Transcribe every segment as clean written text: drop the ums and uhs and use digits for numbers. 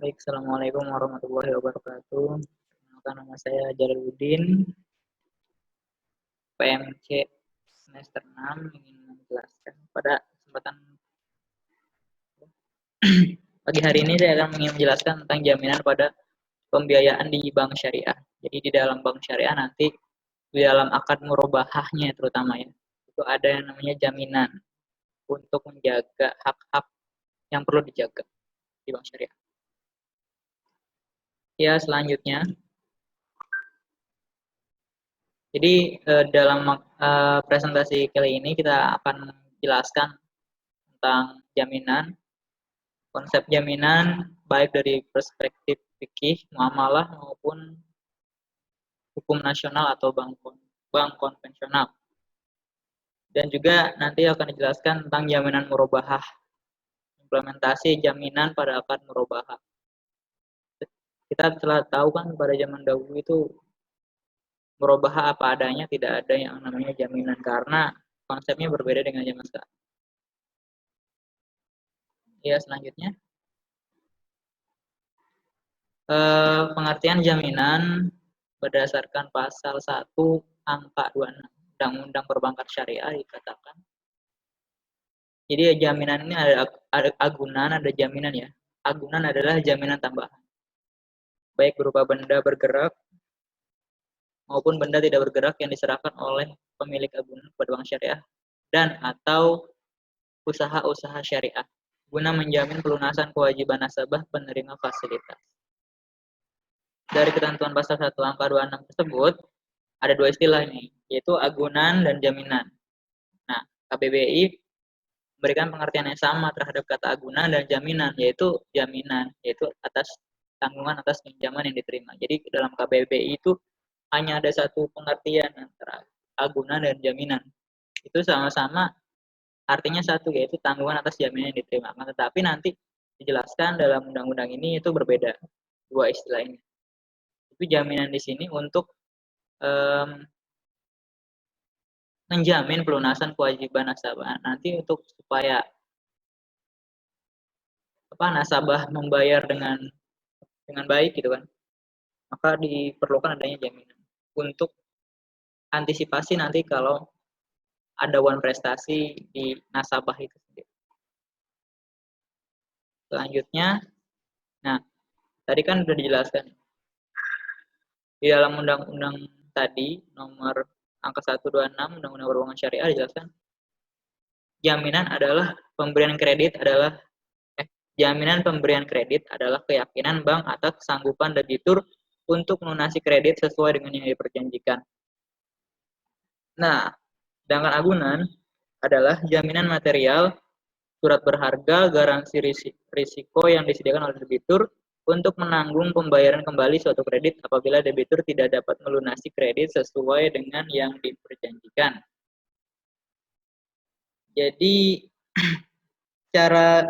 Baik, Assalamualaikum warahmatullahi wabarakatuh. Perkenalkan, nama saya Jalaluddin, PMC semester 6, ingin menjelaskan pada kesempatan pagi hari ini saya akan ingin menjelaskan tentang jaminan pada pembiayaan di bank syariah. Jadi di dalam bank syariah nanti di dalam akad murabahahnya terutama ya, itu ada yang namanya jaminan untuk menjaga hak-hak yang perlu dijaga di bank syariah. Ya, selanjutnya jadi dalam presentasi kali ini kita akan menjelaskan tentang jaminan, konsep jaminan baik dari perspektif fikih, muamalah maupun hukum nasional atau bank konvensional. Dan juga nanti akan dijelaskan tentang jaminan murabahah, implementasi jaminan pada akad murabahah. Kita telah tahu kan pada zaman dahulu itu murabahah apa adanya, tidak ada yang namanya jaminan karena konsepnya berbeda dengan zaman sekarang. Ya, selanjutnya. Pengertian jaminan berdasarkan pasal 1 angka 26 Undang-Undang Perbankan Syariah dikatakan. Jadi jaminan ini ada agunan, ada jaminan ya. Agunan adalah jaminan tambahan. Baik berupa benda bergerak maupun benda tidak bergerak yang diserahkan oleh pemilik agunan kepada bank syariah dan atau usaha-usaha syariah guna menjamin pelunasan kewajiban nasabah penerima fasilitas. Dari ketentuan pasal 1 angka 26 tersebut, ada dua istilah ini, yaitu agunan dan jaminan. Nah, KBBI memberikan pengertian yang sama terhadap kata agunan dan jaminan, yaitu jaminan, yaitu atas tanggungan atas pinjaman yang diterima. Jadi dalam KBBI itu hanya ada satu pengertian antara agunan dan jaminan. Itu sama-sama artinya satu, yaitu tanggungan atas jaminan yang diterima. Tetapi nanti dijelaskan dalam undang-undang ini itu berbeda dua istilah ini. Itu jaminan di sini untuk menjamin pelunasan kewajiban nasabah. Nanti untuk supaya nasabah membayar dengan baik gitu kan, maka diperlukan adanya jaminan untuk antisipasi nanti kalau ada wan prestasi di nasabah itu sendiri. Selanjutnya, nah tadi kan sudah dijelaskan di dalam undang-undang tadi nomor angka 126 Undang-Undang Perbankan Syariah dijelaskan jaminan adalah pemberian kredit adalah jaminan pemberian kredit adalah keyakinan bank atas kesanggupan debitur untuk melunasi kredit sesuai dengan yang diperjanjikan. Nah, sedangkan agunan adalah jaminan material, surat berharga, garansi risiko yang disediakan oleh debitur untuk menanggung pembayaran kembali suatu kredit apabila debitur tidak dapat melunasi kredit sesuai dengan yang diperjanjikan. Jadi, secara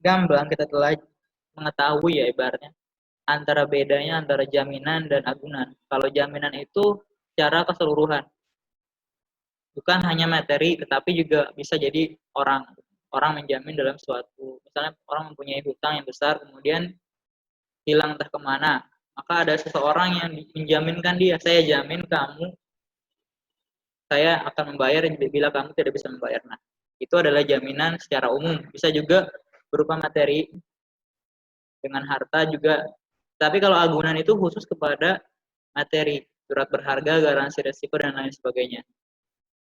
gamblang kita telah mengetahui ya ibaratnya antara bedanya antara jaminan dan agunan. Kalau jaminan itu secara keseluruhan, bukan hanya materi, tetapi juga bisa jadi orang menjamin dalam suatu, misalnya orang mempunyai hutang yang besar, kemudian hilang entah kemana, maka ada seseorang yang menjaminkan dia, saya jamin kamu, saya akan membayar bila kamu tidak bisa membayar. Nah, itu adalah jaminan secara umum. Bisa juga berupa materi dengan harta juga. Tapi kalau agunan itu khusus kepada materi, surat berharga, garansi risiko, dan lain sebagainya.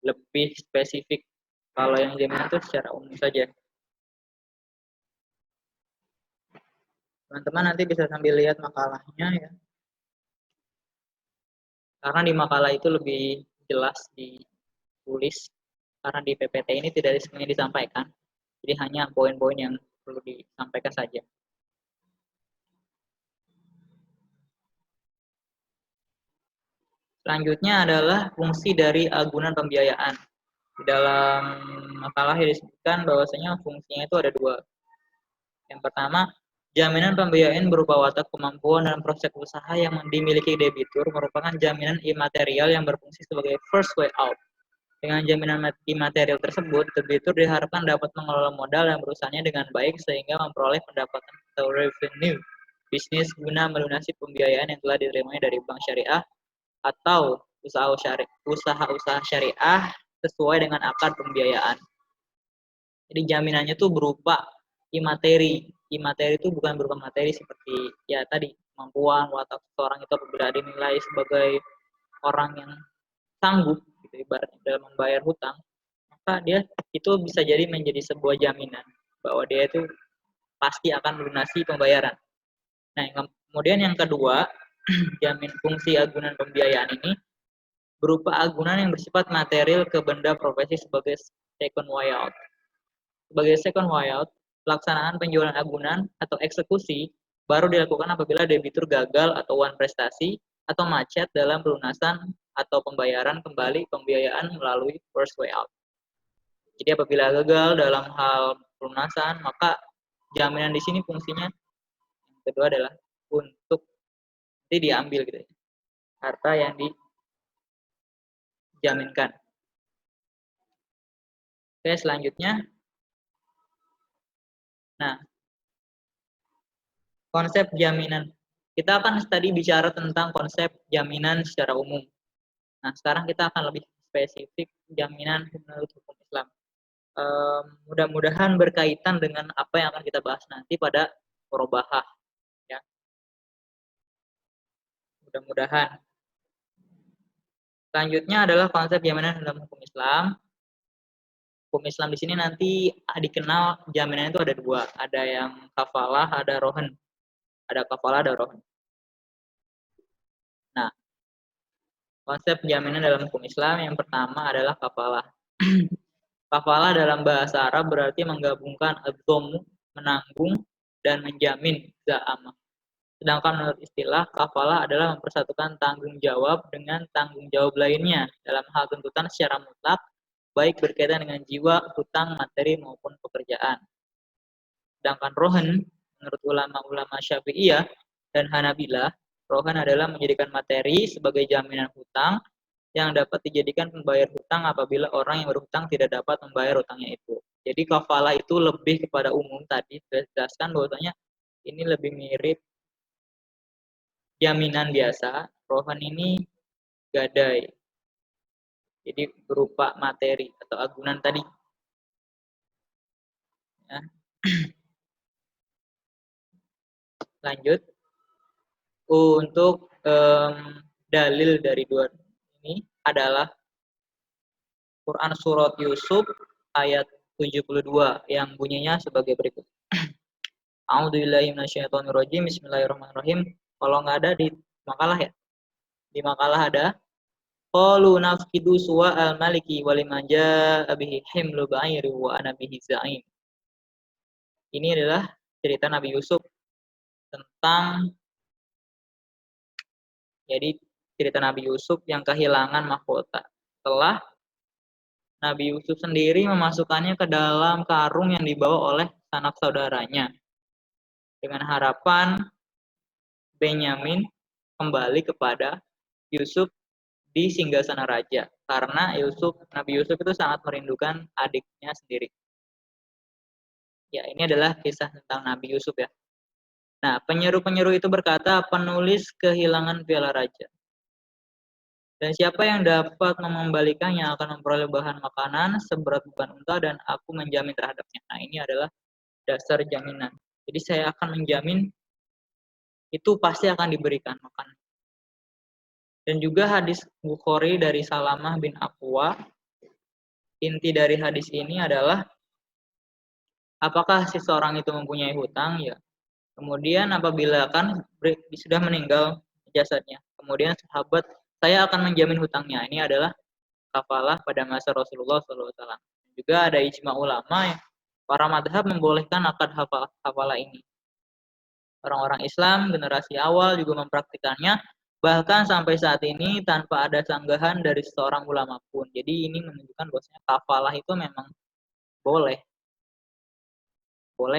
Lebih spesifik. Kalau yang jaminan itu secara umum saja. Teman-teman nanti bisa sambil lihat makalahnya ya. Karena di makalah itu lebih jelas ditulis. Karena di PPT ini tidak semuanya disampaikan. Jadi hanya poin-poin yang perlu disampaikan saja. Selanjutnya adalah fungsi dari agunan pembiayaan. Di dalam makalah disebutkan bahwasanya fungsinya itu ada dua. Yang pertama, jaminan pembiayaan berupa watak kemampuan dan prospek usaha yang dimiliki debitur merupakan jaminan imaterial yang berfungsi sebagai first way out. Dengan jaminan imaterial tersebut, debitur diharapkan dapat mengelola modal dan perusahaannya dengan baik sehingga memperoleh pendapatan atau revenue bisnis guna melunasi pembiayaan yang telah diterimanya dari bank syariah atau usaha-usaha syariah sesuai dengan akad pembiayaan. Jadi jaminannya tuh berupa imateri. Imateri itu bukan berupa materi seperti ya tadi kemampuan watak seseorang itu apabila dinilai sebagai orang yang sanggup gitu ibaratnya dalam membayar hutang, maka dia itu bisa jadi menjadi sebuah jaminan bahwa dia itu pasti akan melunasi pembayaran. Nah, kemudian yang kedua, jamin fungsi agunan pembiayaan ini berupa agunan yang bersifat material ke benda profesi sebagai second buyout. Sebagai second buyout, pelaksanaan penjualan agunan atau eksekusi baru dilakukan apabila debitur gagal atau wan prestasi atau macet dalam pelunasan atau pembayaran kembali pembiayaan melalui first way out. Jadi apabila gagal dalam hal pelunasan, maka jaminan di sini fungsinya yang kedua adalah untuk nanti diambil gitu ya, harta yang dijaminkan. Oke, selanjutnya. Nah, konsep jaminan. Kita akan tadi bicara tentang konsep jaminan secara umum. Nah, sekarang kita akan lebih spesifik jaminan menurut hukum Islam. Mudah-mudahan berkaitan dengan apa yang akan kita bahas nanti pada murabahah. Ya, mudah-mudahan. Selanjutnya adalah konsep jaminan dalam hukum Islam. Hukum Islam di sini nanti dikenal jaminan itu ada dua. Ada yang kafalah, ada rohan. Ada kafalah, ada rohan. Nah, konsep jaminan dalam hukum Islam yang pertama adalah kafalah. Kafalah dalam bahasa Arab berarti menggabungkan ad-dhammu, menanggung, dan menjamin za'amah. Sedangkan menurut istilah, kafalah adalah mempersatukan tanggung jawab dengan tanggung jawab lainnya dalam hal tuntutan secara mutlak, baik berkaitan dengan jiwa, hutang, materi, maupun pekerjaan. Sedangkan rohan, menurut ulama-ulama Syafi'iyah dan Hanabilah, rohan adalah menjadikan materi sebagai jaminan hutang yang dapat dijadikan pembayar hutang apabila orang yang berhutang tidak dapat membayar hutangnya itu. Jadi kafalah itu lebih kepada umum tadi sudah dijelaskan bahwasanya ini lebih mirip jaminan biasa, rohan ini gadai. Jadi berupa materi atau agunan tadi. Ya. Lanjut. Untuk dalil dari dua ini adalah Quran Surat Yusuf ayat 72 yang bunyinya sebagai berikut. A'udzubillahi minasyaitonirrajim. Bismillahirrahmanirrahim. Kalau nggak ada di makalah ya. Di makalah ada qalu nafkidu suwa al-maliki waliman jaa bihi himlu ba'iri wa ana bihi za'im. Ini adalah cerita Nabi Yusuf tentang jadi cerita Nabi Yusuf yang kehilangan mahkota. Setelah Nabi Yusuf sendiri memasukkannya ke dalam karung yang dibawa oleh sanak saudaranya dengan harapan Benyamin kembali kepada Yusuf di singgasana raja karena Nabi Yusuf itu sangat merindukan adiknya sendiri. Ya, ini adalah kisah tentang Nabi Yusuf ya. Nah, penyeru-penyeru itu berkata, penulis kehilangan piala raja. Dan siapa yang dapat mengembalikannya akan memperoleh bahan makanan seberat beban unta dan aku menjamin terhadapnya. Nah, ini adalah dasar jaminan. Jadi saya akan menjamin itu pasti akan diberikan makan. Dan juga hadis Bukhari dari Salamah bin Aqwa, inti dari hadis ini adalah apakah seseorang itu mempunyai hutang? Ya. Kemudian apabila kan sudah meninggal jasadnya, kemudian sahabat saya akan menjamin hutangnya. Ini adalah kafalah pada masa Rasulullah SAW. Juga ada ijma ulama yang para madhab membolehkan akad hafalah ini. Orang-orang Islam generasi awal juga mempraktikannya, bahkan sampai saat ini tanpa ada sanggahan dari seorang ulama pun. Jadi ini menunjukkan bahwasanya kafalah itu memang boleh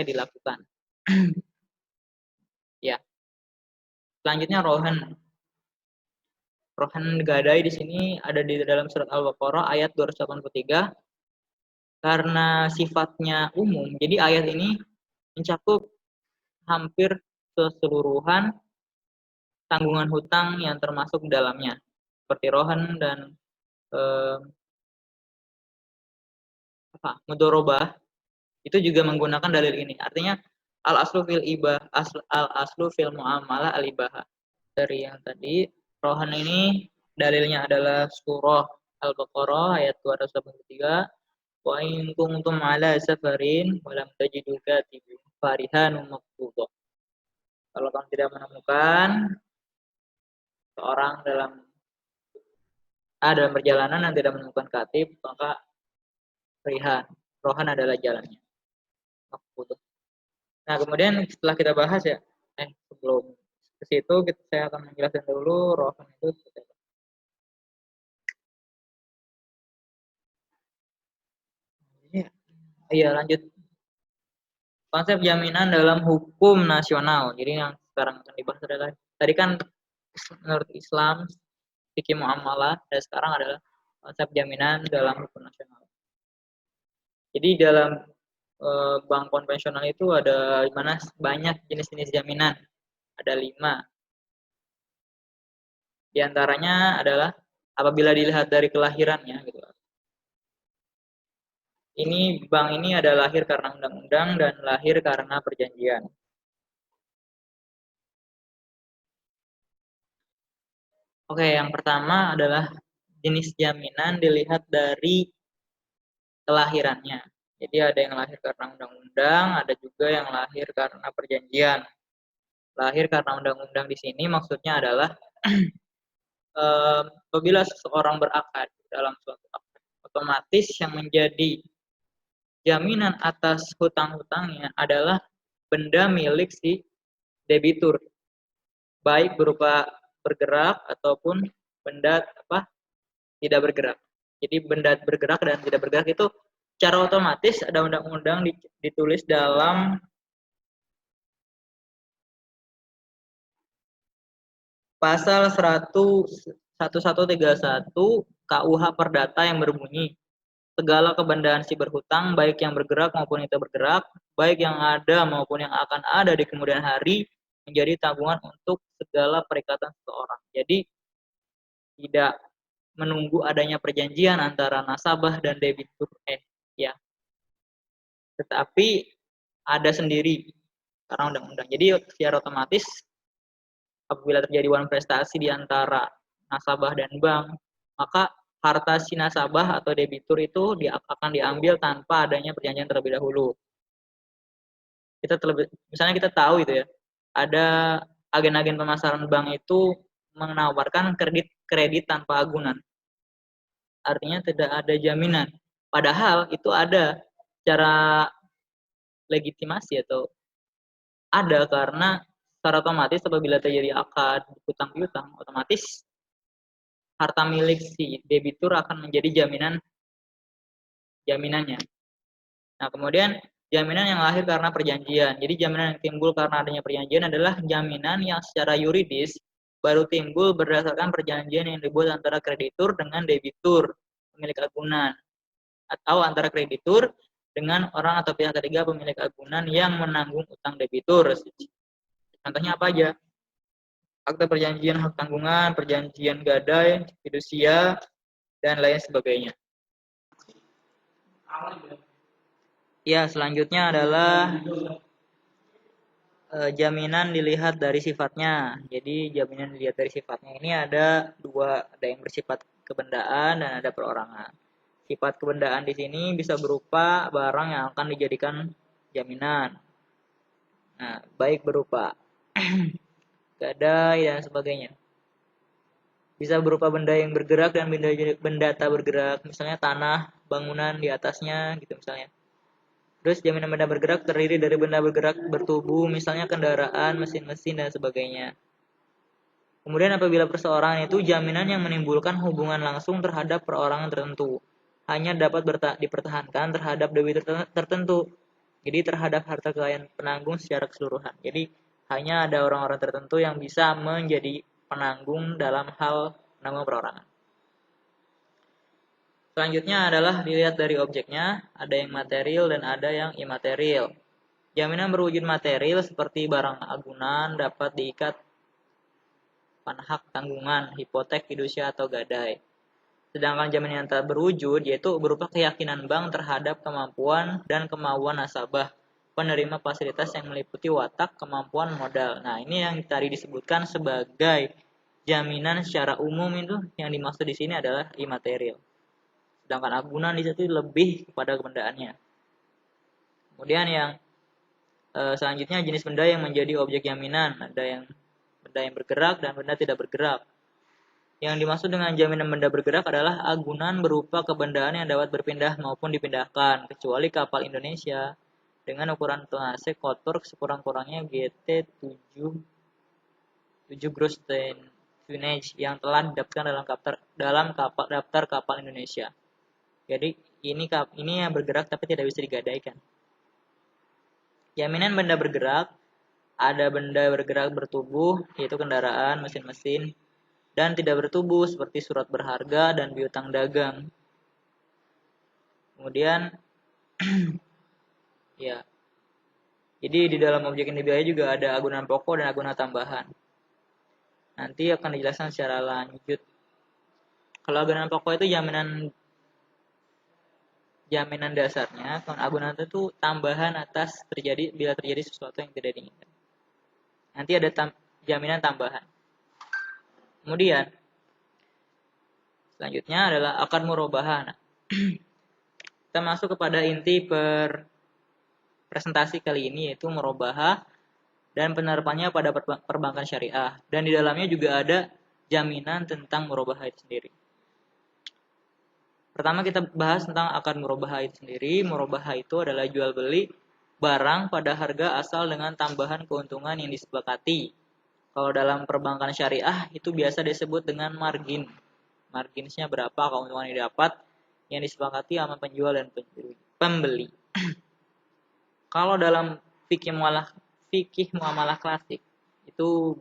dilakukan. Ya. Selanjutnya rohan. Rohan gadai di sini ada di dalam surat Al-Baqarah ayat 283. Karena sifatnya umum, jadi ayat ini mencakup hampir keseluruhan tanggungan hutang yang termasuk di dalamnya, seperti rohan dan eh, mudorobah, itu juga menggunakan dalil ini. Artinya al aslu fil ibah al aslu fil muamalah al ibah. Dari yang tadi, rohan ini dalilnya adalah surah Al-Baqarah ayat 283. Wa in kuntum ala safarin wa lam tajidu katibin farihanun maqbudah. Kalau kamu tidak menemukan seorang dalam perjalanan dan tidak menemukan katib, maka rihan. Rohan adalah jalannya. Maqbudah. Nah, kemudian setelah kita bahas ya, sebelum ke situ saya akan menjelaskan dulu rohan itu seperti apa. Iya, lanjut. Konsep jaminan dalam hukum nasional. Jadi yang sekarang akan dibahas adalah tadi kan menurut Islam fikih muamalah, dan sekarang adalah konsep jaminan dalam hukum nasional. Jadi dalam bank konvensional itu ada mana banyak jenis-jenis jaminan. Ada 5. Di antaranya adalah apabila dilihat dari kelahirannya gitu. Ini bank ini ada lahir karena undang-undang dan lahir karena perjanjian. Oke, yang pertama adalah jenis jaminan dilihat dari kelahirannya. Jadi ada yang lahir karena undang-undang, ada juga yang lahir karena perjanjian. Lahir karena undang-undang di sini maksudnya adalah apabila seseorang berakad dalam suatu akad, otomatis yang menjadi jaminan atas hutang-hutangnya adalah benda milik si debitur, baik berupa bergerak ataupun benda tidak bergerak. Jadi benda bergerak dan tidak bergerak itu secara otomatis ada undang-undang ditulis dalam pasal 1131 KUH Perdata yang berbunyi segala kebendaan si berhutang baik yang bergerak maupun yang tidak bergerak, baik yang ada maupun yang akan ada di kemudian hari menjadi tanggungan untuk segala perikatan seseorang. Jadi tidak menunggu adanya perjanjian antara nasabah dan debitur ya. Tetapi ada sendiri karena undang-undang. Jadi secara otomatis apabila terjadi one prestasi di antara nasabah dan bank, maka harta si nasabah atau debitur itu akan diambil tanpa adanya perjanjian terlebih dahulu. Misalnya kita tahu itu ya, ada agen-agen pemasaran bank itu menawarkan kredit tanpa agunan. Artinya tidak ada jaminan. Padahal itu ada cara legitimasi atau ada karena secara otomatis apabila terjadi akad hutang piutang, otomatis harta milik si debitur akan menjadi jaminannya. Nah, kemudian jaminan yang lahir karena perjanjian. Jadi jaminan yang timbul karena adanya perjanjian adalah jaminan yang secara yuridis baru timbul berdasarkan perjanjian yang dibuat antara kreditur dengan debitur, pemilik agunan, atau antara kreditur dengan orang atau pihak ketiga pemilik agunan yang menanggung utang debitur. Contohnya apa aja? Akta perjanjian hak tanggungan, perjanjian gadai, fidusia, dan lain sebagainya. Ya, selanjutnya adalah jaminan dilihat dari sifatnya. Jadi jaminan dilihat dari sifatnya ini ada 2, ada yang bersifat kebendaan dan ada perorangan. Sifat kebendaan di sini bisa berupa barang yang akan dijadikan jaminan. Nah, baik berupa gadai dan sebagainya. Bisa berupa benda yang bergerak dan benda tak bergerak, misalnya tanah, bangunan di atasnya gitu misalnya. Terus jaminan benda bergerak terdiri dari benda bergerak bertubuh, misalnya kendaraan, mesin-mesin dan sebagainya. Kemudian apabila perseorangan itu jaminan yang menimbulkan hubungan langsung terhadap perorangan tertentu, hanya dapat dipertahankan terhadap debitur tertentu. Jadi terhadap harta kekayaan penanggung secara keseluruhan. Jadi hanya ada orang-orang tertentu yang bisa menjadi penanggung dalam hal penanggung perorangan. Selanjutnya adalah dilihat dari objeknya, ada yang material dan ada yang imaterial. Jaminan berwujud material seperti barang agunan dapat diikat hak tanggungan, hipotek, fidusia, atau gadai. Sedangkan jaminan yang tak berwujud yaitu berupa keyakinan bank terhadap kemampuan dan kemauan nasabah penerima fasilitas yang meliputi watak, kemampuan, modal. Nah, ini yang tadi disebutkan sebagai jaminan secara umum itu yang dimaksud di sini adalah imaterial. Sedangkan agunan di situ lebih kepada kebendaannya. Kemudian yang selanjutnya jenis benda yang menjadi objek jaminan. Ada yang benda yang bergerak dan benda tidak bergerak. Yang dimaksud dengan jaminan benda bergerak adalah agunan berupa kebendaan yang dapat berpindah maupun dipindahkan, kecuali kapal Indonesia dengan ukuran tonnase kotor sekurang-kurangnya GT 7 gross tonnage yang telah didaftarkan dalam daftar kapal Indonesia. Jadi ini yang bergerak tapi tidak bisa digadaikan. Jaminan benda bergerak, ada benda bergerak bertubuh yaitu kendaraan, mesin-mesin, dan tidak bertubuh seperti surat berharga dan piutang dagang. Kemudian ya. Jadi di dalam objek yang dibiayai juga ada agunan pokok dan agunan tambahan. Nanti akan dijelaskan secara lanjut. Kalau agunan pokok itu jaminan dasarnya, kalau agunan itu tambahan atas bila terjadi sesuatu yang tidak diinginkan. Nanti ada jaminan tambahan. Kemudian selanjutnya adalah akad murabahah. Kita masuk kepada inti presentasi kali ini yaitu murabahah dan penerapannya pada perbankan syariah. Dan di dalamnya juga ada jaminan tentang murabahah itu sendiri. Pertama kita bahas tentang akad murabahah itu sendiri. Murabahah itu adalah jual beli barang pada harga asal dengan tambahan keuntungan yang disepakati. Kalau dalam perbankan syariah itu biasa disebut dengan margin. Marginsnya berapa keuntungan yang didapat yang disepakati sama penjual dan pembeli. Kalau dalam fikih muamalah klasik itu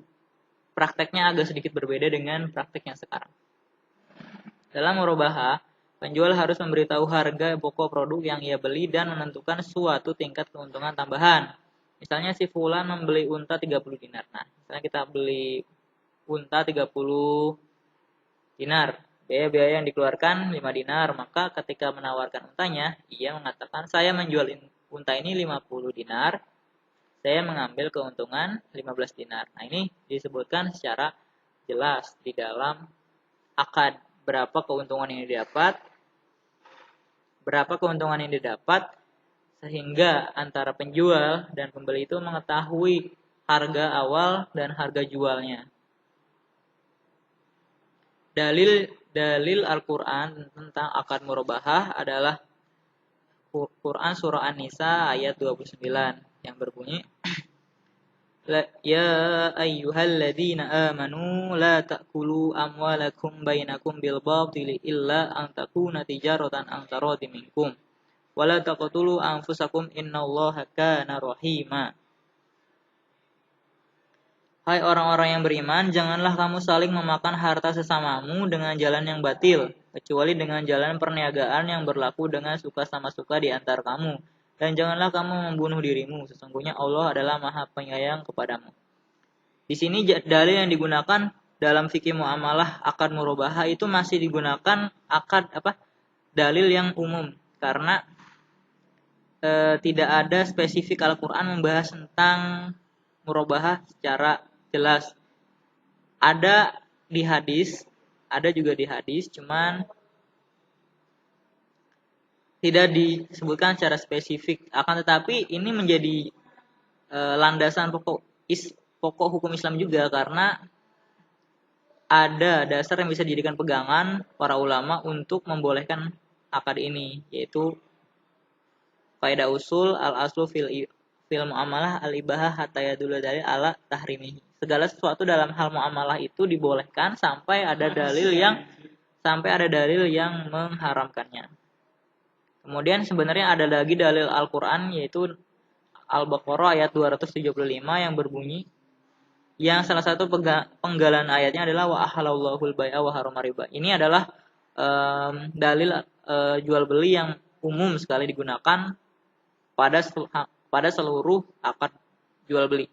prakteknya agak sedikit berbeda dengan praktek yang sekarang. Dalam murabahah, penjual harus memberitahu harga pokok produk yang ia beli dan menentukan suatu tingkat keuntungan tambahan. Misalnya si fulan membeli unta 30 dinar. Nah, misalnya kita beli unta 30 dinar. Biaya-biaya yang dikeluarkan 5 dinar. Maka ketika menawarkan untanya, ia mengatakan saya menjual unta ini 50 dinar. Saya mengambil keuntungan 15 dinar. Nah, ini disebutkan secara jelas di dalam akad. Berapa keuntungan yang didapat, sehingga antara penjual dan pembeli itu mengetahui harga awal dan harga jualnya. Dalil Al-Quran tentang akad murabahah adalah Quran surah An-Nisa ayat 29 yang berbunyi Ya ayyuhalladzina amanu la ta'kulu amwalakum bainakum bil batili illa an takuna tijaratan an taradin minkum wa la taqtulu anfusakum innallaha kana rahima. Hai orang-orang yang beriman, janganlah kamu saling memakan harta sesamamu dengan jalan yang batil, kecuali dengan jalan perniagaan yang berlaku dengan suka sama suka di antara kamu. Dan janganlah kamu membunuh dirimu, sesungguhnya Allah adalah Maha Penyayang kepadamu. Di sini dalil yang digunakan dalam fikih muamalah akad murabahah itu masih digunakan dalil yang umum karena tidak ada spesifik Al-Qur'an membahas tentang murabahah secara jelas. Ada juga di hadis, cuman tidak disebutkan secara spesifik. Akan tetapi ini menjadi landasan pokok hukum Islam juga karena ada dasar yang bisa dijadikan pegangan para ulama untuk membolehkan akad ini, yaitu kaidah usul al-aslu fil muamalah al-ibahah hatta yadullu dalil ala tahrimihi. Segala sesuatu dalam hal muamalah itu dibolehkan sampai ada dalil yang mengharamkannya. Kemudian sebenarnya ada lagi dalil Al-Qur'an yaitu Al-Baqarah ayat 275 yang berbunyi yang salah satu penggalan ayatnya adalah wa ahalallahul bai'a wa harrama riba. Ini adalah dalil jual beli yang umum sekali digunakan pada seluruh akad jual beli.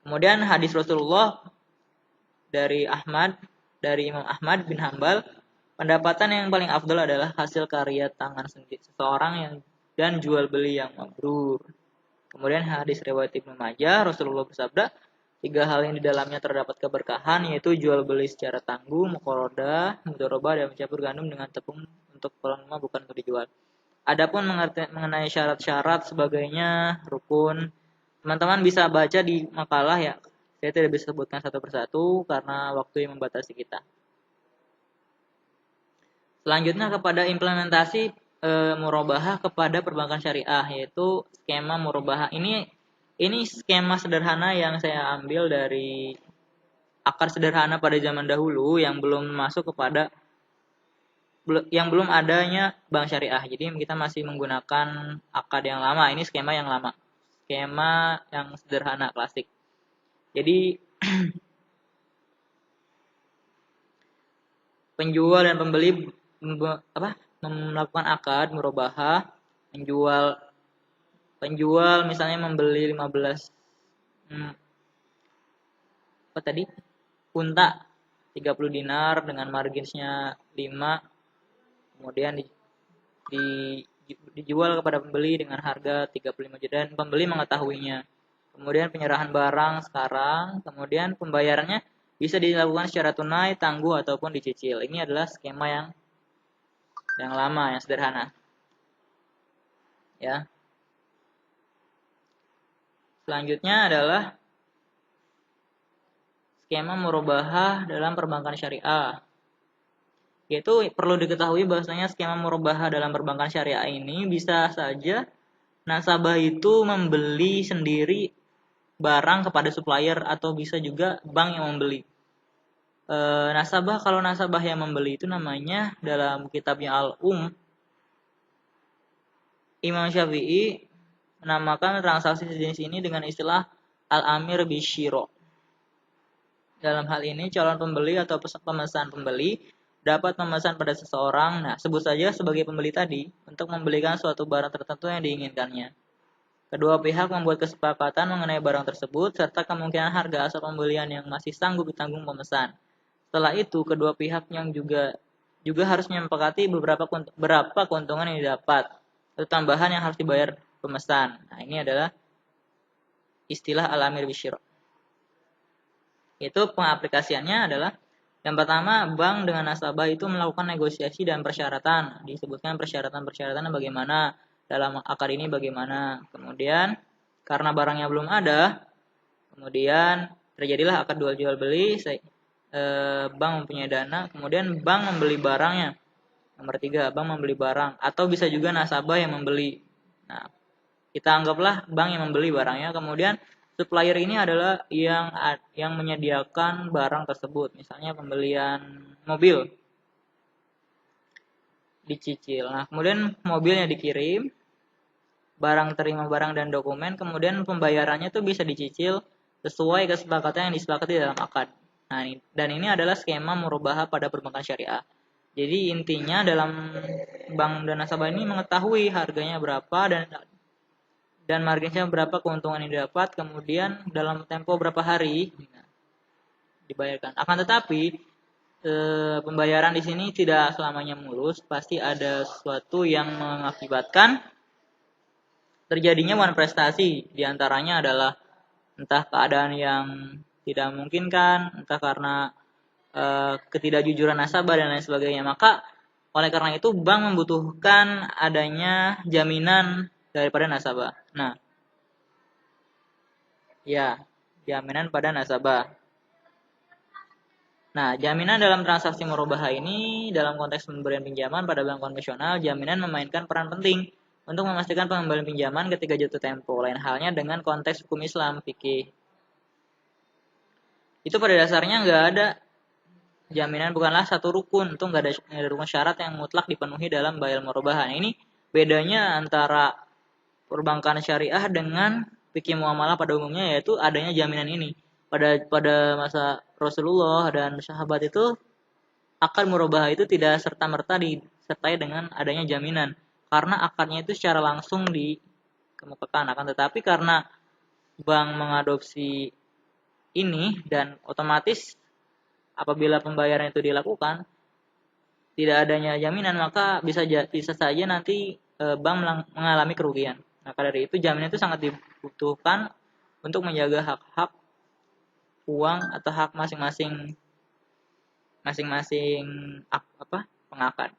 Kemudian hadis Rasulullah dari Imam Ahmad bin Hambal, pendapatan yang paling afdal adalah hasil karya tangan sendiri seseorang yang dan jual beli yang mabrur. Kemudian hadis riwayat Ibnu Majah, Rasulullah bersabda, 3 hal yang di dalamnya terdapat keberkahan, yaitu jual beli secara tangguh, muqorodah, mudharabah, dan mencampur gandum dengan tepung untuk pelerima bukan untuk dijual. Adapun mengenai syarat-syarat sebagainya, rukun, teman-teman bisa baca di makalah ya. Saya tidak bisa sebutkan satu persatu karena waktu yang membatasi kita. Selanjutnya kepada implementasi murabahah kepada perbankan syariah, yaitu skema murabahah. Ini skema sederhana yang saya ambil dari akad sederhana pada zaman dahulu yang belum adanya bank syariah. Jadi kita masih menggunakan akad yang lama. Ini skema yang lama. Skema yang sederhana klasik. Jadi penjual dan pembeli melakukan akad murabahah, penjual misalnya membeli 15 unta 30 dinar dengan marginsnya 5, kemudian dijual kepada pembeli dengan harga 35 juta dan pembeli mengetahuinya. Kemudian penyerahan barang sekarang, kemudian pembayarannya bisa dilakukan secara tunai, tangguh ataupun dicicil. Ini adalah skema yang lama, yang sederhana. Ya. Selanjutnya adalah skema murabahah dalam perbankan syariah. Yaitu perlu diketahui bahwasanya skema murabahah dalam perbankan syariah ini bisa saja nasabah itu membeli sendiri barang kepada supplier atau bisa juga bank yang membeli. Kalau nasabah yang membeli itu namanya dalam kitabnya Al-Um, Imam Syafi'i menamakan transaksi sejenis ini dengan istilah Al-Amir Bishiro. Dalam hal ini calon pembeli atau pemesan pembeli dapat memesan pada seseorang, sebut saja sebagai pembeli tadi, untuk membelikan suatu barang tertentu yang diinginkannya. Kedua pihak membuat kesepakatan mengenai barang tersebut serta kemungkinan harga asal pembelian yang masih sanggup ditanggung pemesan. Setelah itu, kedua pihak yang juga harus menyepakati berapa keuntungan yang didapat atau tambahan yang harus dibayar pemesan. Ini adalah istilah Al-Amir Bishiro. Itu pengaplikasiannya adalah yang pertama, bank dengan nasabah itu melakukan negosiasi dan persyaratan. Disebutkan persyaratan-persyaratan bagaimana, dalam akad ini bagaimana. Kemudian, karena barangnya belum ada, kemudian terjadilah akad jual beli, bank mempunyai dana, kemudian bank membeli barangnya. Nomor 3, bank membeli barang, atau bisa juga nasabah yang membeli. Kita anggaplah bank yang membeli barangnya, kemudian supplier ini adalah yang menyediakan barang tersebut, misalnya pembelian mobil dicicil. Kemudian mobilnya dikirim, terima barang dan dokumen, kemudian pembayarannya itu bisa dicicil sesuai kesepakatan yang disepakati dalam akad. Dan ini adalah skema murabahah pada perbankan syariah. Jadi intinya dalam bank dan nasabah ini mengetahui harganya berapa dan marginnya berapa, keuntungan yang didapat, kemudian dalam tempo berapa hari dibayarkan. Akan tetapi pembayaran di sini tidak selamanya mulus, pasti ada sesuatu yang mengakibatkan terjadinya prestasi. Di antaranya adalah entah keadaan yang tidak memungkinkan, entah karena ketidakjujuran nasabah dan lain sebagainya. Maka oleh karena itu bank membutuhkan adanya jaminan daripada nasabah. Jaminan pada nasabah. Jaminan dalam transaksi murabahah ini dalam konteks pemberian pinjaman pada bank konvensional, jaminan memainkan peran penting untuk memastikan pengembalian pinjaman ketika jatuh tempo. Lain halnya dengan konteks hukum Islam fikih. Itu pada dasarnya nggak ada jaminan, bukanlah satu rukun, itu nggak ada rukun syarat yang mutlak dipenuhi dalam bayar murabahah. Ini bedanya antara perbankan syariah dengan fikih muamalah pada umumnya, yaitu adanya jaminan ini. Pada masa Rasulullah dan sahabat itu, akad murabahah itu tidak serta-merta disertai dengan adanya jaminan, karena akadnya itu secara langsung dikemukakan. Akan tetapi karena bank mengadopsi ini dan otomatis apabila pembayaran itu dilakukan tidak adanya jaminan, maka bisa saja nanti bank mengalami kerugian. Maka dari itu jaminan itu sangat dibutuhkan untuk menjaga hak-hak uang atau hak masing-masing pengakad.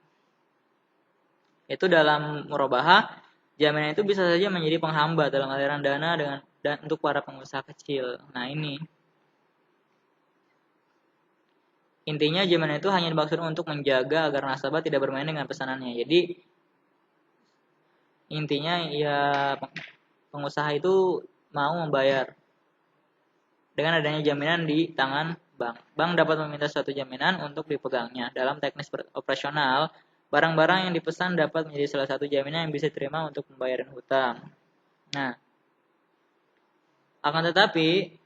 Itu dalam murabahah, jaminan itu bisa saja menjadi penghambat dalam aliran dana dan untuk para pengusaha kecil. Nah, ini intinya jaminan itu hanya dimaksud untuk menjaga agar nasabah tidak bermain dengan pesanannya. Jadi intinya ya pengusaha itu mau membayar dengan adanya jaminan di tangan bank. Bank dapat meminta suatu jaminan untuk dipegangnya. Dalam teknis operasional, barang-barang yang dipesan dapat menjadi salah satu jaminan yang bisa diterima untuk pembayaran hutang. Nah, akan tetapi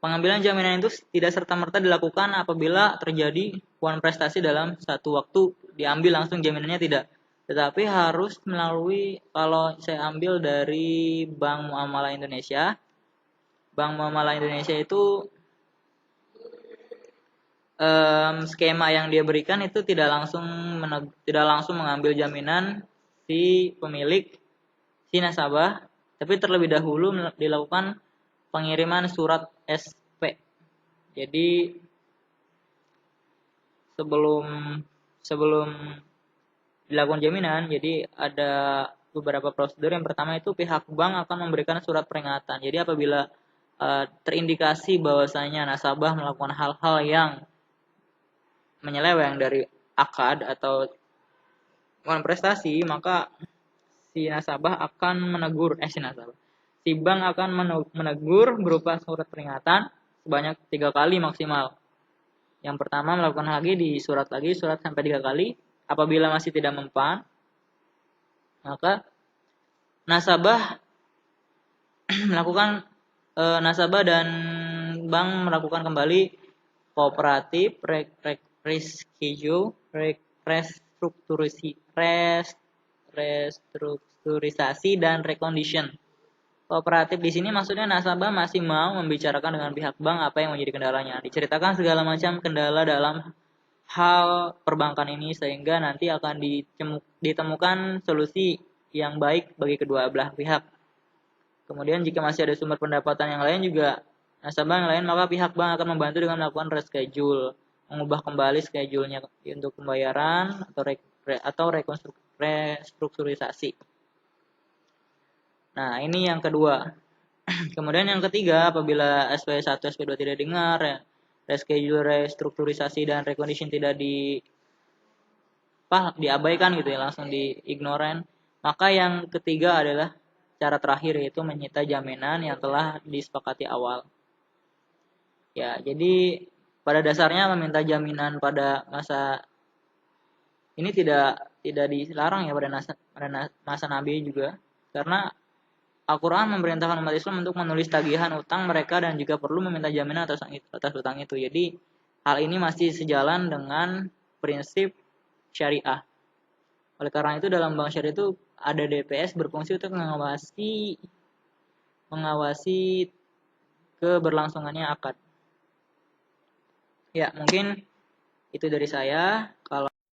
pengambilan jaminan itu tidak serta-merta dilakukan apabila terjadi uang prestasi dalam satu waktu diambil langsung jaminannya, tidak. Tetapi harus melalui, kalau saya ambil dari Bank Muamalah Indonesia. Bank Muamalah Indonesia itu skema yang dia berikan itu tidak langsung mengambil jaminan si pemilik, si nasabah, tapi terlebih dahulu dilakukan pengiriman surat SP. Jadi sebelum dilakukan jaminan, jadi ada beberapa prosedur. Yang pertama itu pihak bank akan memberikan surat peringatan. Jadi apabila terindikasi bahwasanya nasabah melakukan hal-hal yang menyeleweng dari akad atau uang prestasi, maka si bank akan menegur berupa surat peringatan sebanyak 3 kali maksimal. Yang pertama melakukan lagi di surat sampai 3 kali. Apabila masih tidak mempan, maka nasabah dan bank melakukan kembali kooperatif, restrukturisasi dan recondition. Kooperatif di sini maksudnya nasabah masih mau membicarakan dengan pihak bank apa yang menjadi kendalanya. Diceritakan segala macam kendala dalam hal perbankan ini sehingga nanti akan ditemukan solusi yang baik bagi kedua belah pihak. Kemudian jika masih ada sumber pendapatan yang lain juga nasabah yang lain, maka pihak bank akan membantu dengan melakukan reschedule, mengubah kembali schedule-nya untuk pembayaran atau restrukturisasi. Nah, ini yang kedua. Kemudian yang ketiga, apabila SP1, SP2 tidak dengar, reschedule, restrukturisasi dan recondition tidak diabaikan gitu ya, langsung diignoran, maka yang ketiga adalah cara terakhir, yaitu menyita jaminan yang telah disepakati awal. Ya, jadi pada dasarnya meminta jaminan pada masa ini tidak dilarang ya pada masa Nabi juga, karena Al-Quran memerintahkan umat Islam untuk menulis tagihan utang mereka dan juga perlu meminta jaminan atas utang itu. Jadi hal ini masih sejalan dengan prinsip syariah. Oleh karena itu dalam bank syariah itu ada DPS berfungsi untuk mengawasi keberlangsungannya akad. Ya, mungkin itu dari saya. Kalau